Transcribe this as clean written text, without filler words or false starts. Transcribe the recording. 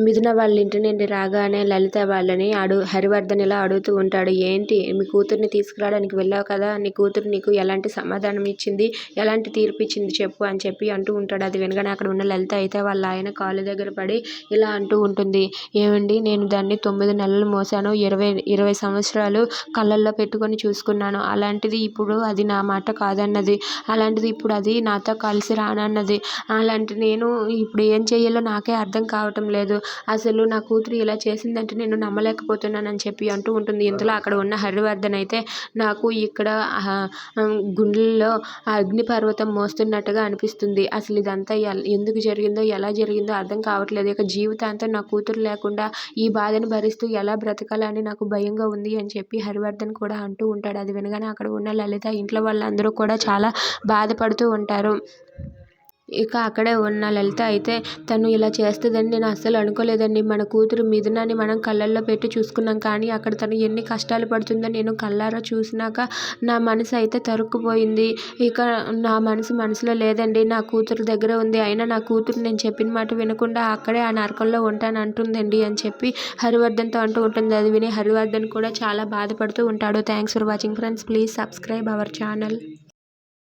మిథున వాళ్ళ ఇంటి నుండి రాగానే లలిత వాళ్ళని హరివర్ధన్ ఇలా అడుగుతూ ఉంటాడు. ఏంటి మీ కూతుర్ని తీసుకురావడానికి వెళ్ళావు కదా, నీ కూతురు నీకు ఎలాంటి సమాధానం ఇచ్చింది, ఎలాంటి తీర్పు ఇచ్చింది చెప్పు అని చెప్పి అంటూ ఉంటాడు. అది వినగానే అక్కడ ఉన్న లలిత అయితే వాళ్ళ ఆయన కాళ్ళు దగ్గర పడి ఇలా అంటూ ఉంటుంది. ఏమండి, నేను దాన్ని 9 నెలలు మోసాను, 20 సంవత్సరాలు కళ్ళల్లో పెట్టుకొని చూసుకున్నాను. అలాంటిది ఇప్పుడు అది నా మాట కాదన్నది, అలాంటిది ఇప్పుడు అది నాతో కలిసి రానన్నది. అలాంటి నేను ఇప్పుడు ఏం చేయాలో నాకే అర్థం కావటం లేదు. అసలు నా కూతురు ఇలా చేసిందంటే నేను నమ్మలేకపోతున్నానని చెప్పి అంటూ ఉంటుంది. ఇంతలో అక్కడ ఉన్న హరివర్ధన్ అయితే నాకు ఇక్కడ గుండెల్లో అగ్నిపర్వతం మోస్తున్నట్టుగా అనిపిస్తుంది. అసలు ఇదంతా ఎందుకు జరిగిందో, ఎలా జరిగిందో అర్థం కావట్లేదు. ఇక జీవితాంతం నా కూతురు లేకుండా ఈ బాధను భరిస్తూ ఎలా బ్రతకాలని నాకు భయంగా ఉంది అని చెప్పి హరివర్ధన్ కూడా అంటూ ఉంటాడు. అది వినగానే అక్కడ ఉన్న లలిత, ఇంట్లో వాళ్ళందరూ కూడా చాలా బాధపడుతూ ఉంటారు. ఇక అక్కడే ఉన్న లలిత అయితే తను ఇలా చేస్తుందని నేను అస్సలు అనుకోలేదండి. మన కూతురు మిథునని మనం కళ్ళల్లో పెట్టి చూసుకున్నాం, కానీ అక్కడ తను ఎన్ని కష్టాలు పడుతుందో నేను కళ్ళారా చూసినాక నా మనసు అయితే తరుక్కుపోయింది. ఇక నా మనసులో లేదండి, నా కూతురు దగ్గర ఉంది. అయినా నా కూతురు నేను చెప్పిన మాట వినకుండా అక్కడే ఆ నరకంలో ఉంటాను అంటుందండి అని చెప్పి హరివర్ధన్తో అంటూ ఉంటుంది. అది విని హరివర్ధన్ కూడా చాలా బాధపడుతూ ఉంటాడు. Thanks for watching friends. Please subscribe our channel.